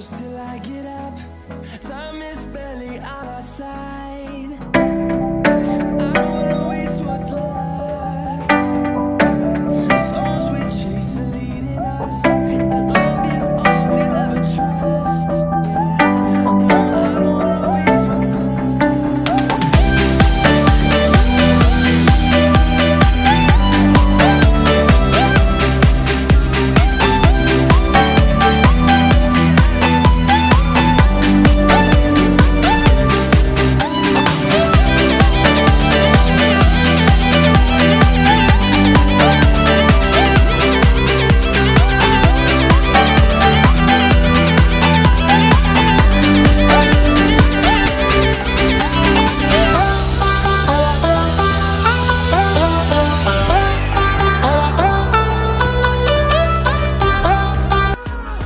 close till I get up. Time is barely on our side. I don't wanna waste what's left. The storms we chase are leading us, and love is all we'll ever trust. Yeah. No, I don't wanna waste what's left.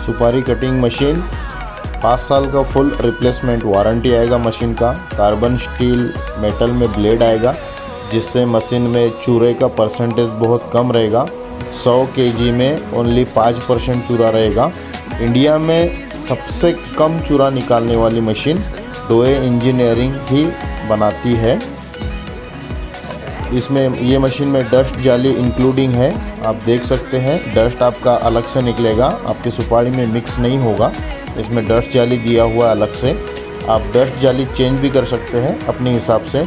सुपारी cutting machine 5 साल का full replacement warranty आएगा machine का। Carbon steel metal में blade आएगा, जिससे machine में चूरे का परसेंटेज बहुत कम रहेगा। 100 kg में ओनली 5% चूरा रहेगा। इंडिया में सबसे कम चूरा निकालने वाली मशीन डोए इंजीनियरिंग ही बनाती है। इसमें ये मशीन में डस्ट जाली इंक्लूडिंग है, आप देख सकते हैं। डस्ट आपका अलग से निकलेगा, आपकी सुपारी में मिक्स नहीं होगा। इसमें डस्ट जाली दिया हुआ अलग से, आप डस्ट जाली चेंज भी कर सकते हैं अपने हिसाब से।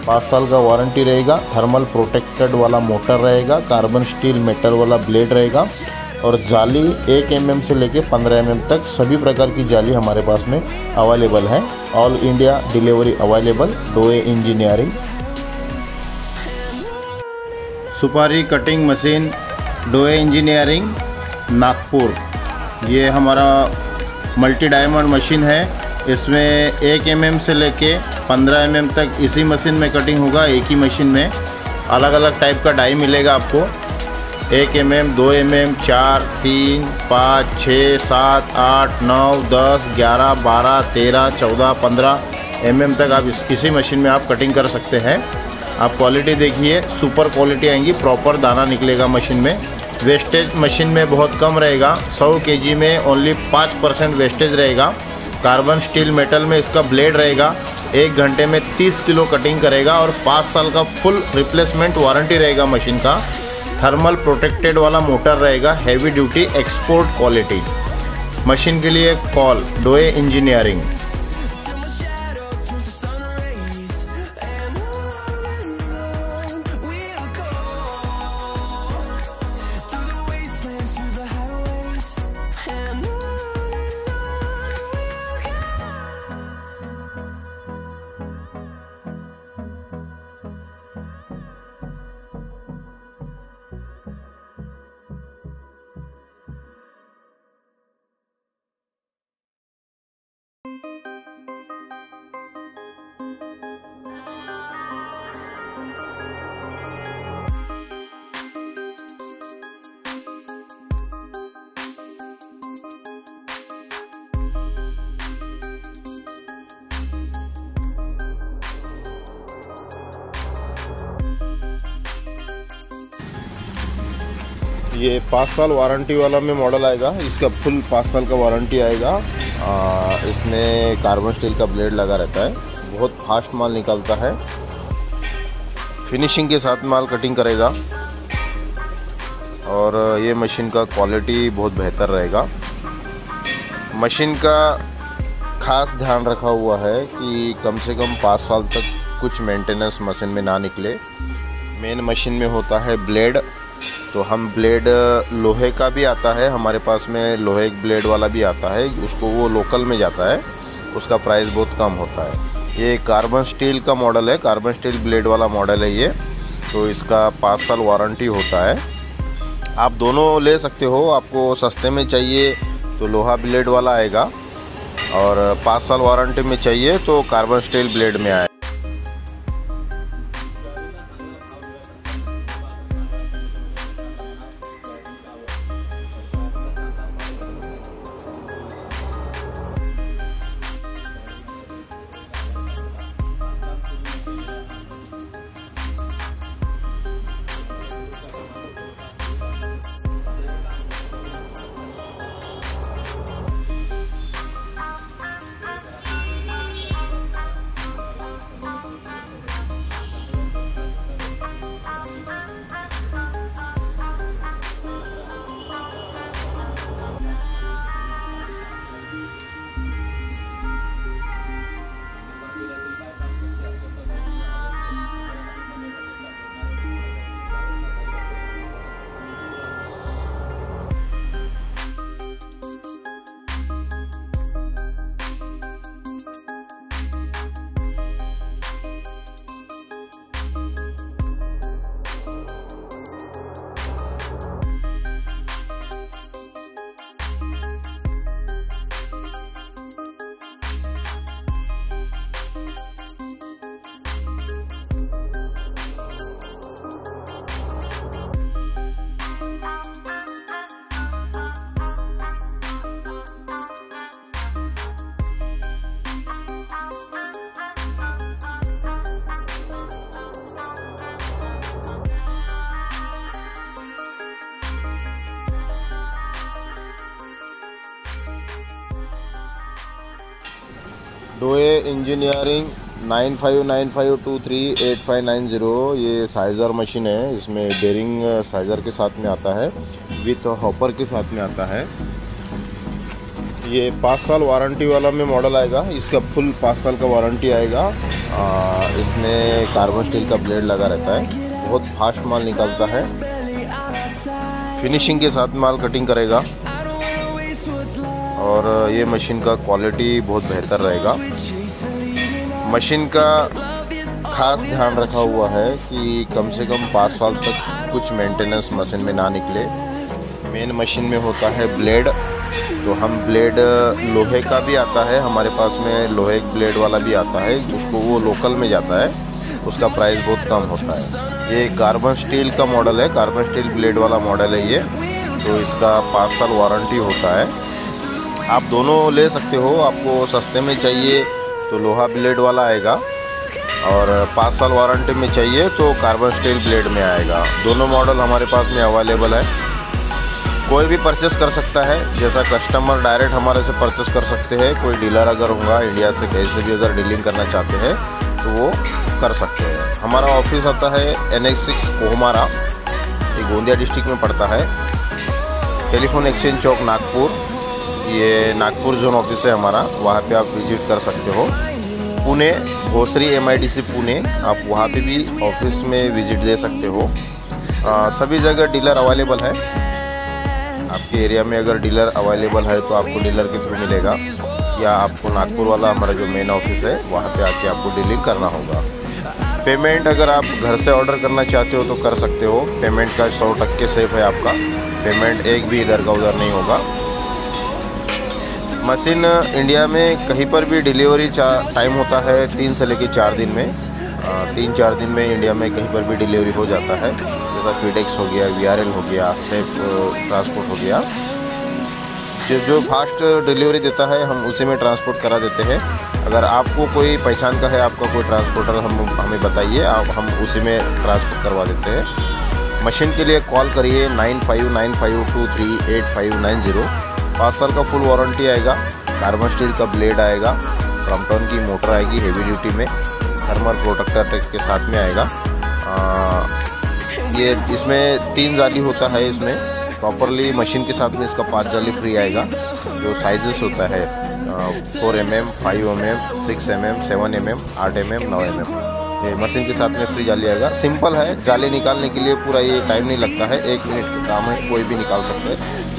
5 साल का वारंटी रहेगा। थर्मल प्रोटेक्टेड वाला मोटर रहेगा, कार्बन स्टील मेटल वाला ब्लेड रहेगा, और जाली 1 mm से लेके 15 mm तक सभी प्रकार की जाली हमारे पास में अवेलेबल है। All India delivery available. डोए इंजीनियरिंग। सुपारी कटिंग मशीन डोए इंजीनियरिंग नागपुर। ये हमारा मल्टी डायमंड मशीन है। इसमें 1 mm से लेके 15 mm तक इसी मशीन में कटिंग होगा। एक ही मशीन में अलग अलग टाइप का डाई मिलेगा आपको। 1 mm, 2 mm, 4, 3, 5, 6, 7, 8, 9, 10, 11, 12, 13, 14, 15 mm तक आप इसी मशीन में आप कटिंग कर सकते हैं। आप क्वालिटी देखिए, सुपर क्वालिटी आएंगी, प्रॉपर दाना निकलेगा मशीन में। वेस्टेज मशीन में बहुत कम रहेगा। 100 kg में ओनली 5% वेस्टेज रहेगा। कार्बन स्टील मेटल में इसका ब्लेड रहेगा। 1 घंटे में 30 किलो कटिंग करेगा, और 5 साल का फुल रिप्लेसमेंट वारंटी रहेगा मशीन का। थर्मल प्रोटेक्टेड वाला मोटर रहेगा, heavy duty export quality. Machine के लिए कॉल डोए इंजीनियरिंग। ये 5 साल वारंटी वाला में मॉडल आएगा। इसका फुल 5 साल का वारंटी आएगा। इसमें कार्बन स्टील का ब्लेड लगा रहता है, बहुत फास्ट माल निकलता है। फिनिशिंग के साथ माल कटिंग करेगा, और ये मशीन का क्वालिटी बहुत बेहतर रहेगा। मशीन का खास ध्यान रखा हुआ है कि कम से कम 5 साल तक कुछ मेंटेनेंस मशीन में ना निकले। मेन मशीन में होता है ब्लेड, तो हम ब्लेड लोहे का भी आता है हमारे पास में, लोहे ब्लेड वाला भी आता है, उसको वो लोकल में जाता है, उसका प्राइस बहुत कम होता है। ये कार्बन स्टील का मॉडल है, कार्बन स्टील ब्लेड वाला मॉडल है ये, तो इसका 5 साल वारंटी होता है। आप दोनों ले सकते हो। आपको सस्ते में चाहिए तो लोहा ब्लेड वाला आएगा, और 5 साल वारंटी में चाहिए तो कार्बन स्टील ब्लेड में आएगा। डोए इंजीनियरिंग 9595238590। ये साइज़र मशीन है। इसमें बेरिंग साइज़र के साथ में आता है, विथ हॉपर के साथ में आता है। ये 5 साल वारंटी वाला में मॉडल आएगा। इसका फुल 5 साल का वारंटी आएगा। इसमें कार्बन स्टील का ब्लेड लगा रहता है। बहुत फास्ट माल निकलता है। फिनिशिंग के साथ माल कटिंग करेगा और ये मशीन का क्वालिटी बहुत बेहतर रहेगा। मशीन का खास ध्यान रखा हुआ है कि कम से कम 5 साल तक कुछ मेंटेनेंस मशीन में ना निकले। मेन मशीन में होता है ब्लेड, तो हम ब्लेड लोहे का भी आता है हमारे पास में, लोहे ब्लेड वाला भी आता है। उसको वो लोकल में जाता है, उसका प्राइस बहुत कम होता है। ये कार्बन स्टील का मॉडल है, कार्बन स्टील ब्लेड वाला मॉडल है ये। तो इसका 5 साल वारंटी होता है। आप दोनों ले सकते हो। आपको सस्ते में चाहिए तो लोहा ब्लेड वाला आएगा, और 5 साल वारंटी में चाहिए तो कार्बन स्टील ब्लेड में आएगा। दोनों मॉडल हमारे पास में अवेलेबल है। कोई भी परचेस कर सकता है, जैसा कस्टमर डायरेक्ट हमारे से परचेस कर सकते हैं। कोई डीलर अगर होगा इंडिया से कहीं से भी अगर डीलिंग करना चाहते हैं तो वो कर सकते हैं। हमारा ऑफिस आता है NH6 कोहमारा, ये गोंदिया डिस्ट्रिक्ट में पड़ता है। टेलीफोन एक्सचेंज चौक नागपुर, ये नागपुर जोन ऑफिस है हमारा, वहाँ पे आप विजिट कर सकते हो। पुणे भोसरी MIDC पुणे, आप वहाँ पे भी ऑफिस में विजिट दे सकते हो। सभी जगह डीलर अवेलेबल है। आपके एरिया में अगर डीलर अवेलेबल है तो आपको डीलर के थ्रू मिलेगा, या आपको नागपुर वाला हमारा जो मेन ऑफिस है वहाँ पे आके आपको डीलिंग करना होगा। पेमेंट अगर आप घर से ऑर्डर करना चाहते हो तो कर सकते हो। पेमेंट का 100% सेफ है आपका। पेमेंट एक भी इधर का उधर नहीं होगा। मशीन इंडिया में कहीं पर भी डिलीवरी टाइम होता है 3 से लेकर 4 दिन में। 3-4 दिन में इंडिया में कहीं पर भी डिलीवरी हो जाता है। जैसा FedEx हो गया, VRL हो गया, सेफ ट्रांसपोर्ट हो गया। जो फास्ट डिलीवरी देता है हम उसी में ट्रांसपोर्ट करा देते हैं। अगर आपको कोई पहचान का है, आपका कोई ट्रांसपोर्टर हमें बताइए, हम उसी में ट्रांसपोर्ट करवा देते हैं। मशीन के लिए कॉल करिए 9595238590। 5 साल का फुल वारंटी आएगा। कार्बन स्टील का ब्लेड आएगा, क्रॉम्पटन की मोटर आएगी हेवी ड्यूटी में, थर्मल प्रोटेक्टर के साथ में आएगा। ये इसमें 3 जाली होता है। इसमें प्रॉपरली मशीन के साथ में इसका 5 जाली फ्री आएगा। जो साइजेस होता है 4 mm, 5 mm, 6 mm, 7 mm, 8 mm, 9 mm, ये मशीन के साथ में फ्री जाली आएगा। सिंपल है, जाली निकालने के लिए पूरा ये टाइम नहीं लगता है, 1 मिनट का काम है, कोई भी निकाल सकता है।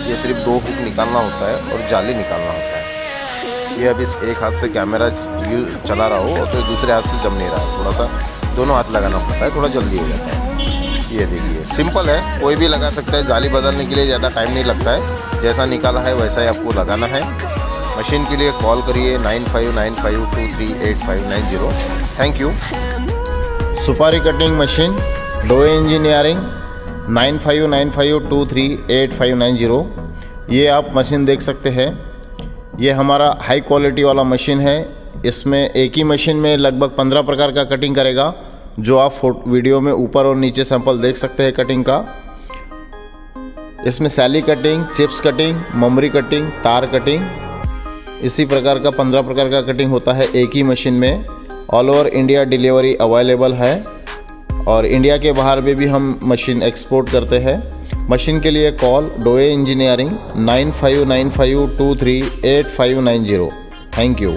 ये सिर्फ 2 हुक निकालना होता है और जाली निकालना होता है। ये अब इस एक हाथ से कैमरा चला रहा हो तो दूसरे हाथ से जम नहीं रहा है, थोड़ा सा दोनों हाथ लगाना पड़ता है, थोड़ा जल्दी हो जाता है। ये देखिए सिंपल है, कोई भी लगा सकता है। जाली बदलने के लिए ज़्यादा टाइम नहीं लगता है, जैसा निकाला है वैसा ही आपको लगाना है। मशीन के लिए कॉल करिए 9595238590। Thank you. सुपारी कटिंग मशीन डोए इंजीनियरिंग 9595238590। ये आप मशीन देख सकते हैं। ये हमारा हाई क्वालिटी वाला मशीन है। इसमें एक ही मशीन में लगभग 15 प्रकार का कटिंग करेगा, जो आप वीडियो में ऊपर और नीचे सैंपल देख सकते हैं कटिंग का। इसमें सैली कटिंग, चिप्स कटिंग, ममरी कटिंग, तार कटिंग, इसी प्रकार का 15 प्रकार का कटिंग होता है एक ही मशीन में। All over India delivery available है, और इंडिया के बाहर में भी हम मशीन एक्सपोर्ट करते हैं। मशीन के लिए कॉल डोए इंजीनियरिंग 9595238590। Thank you.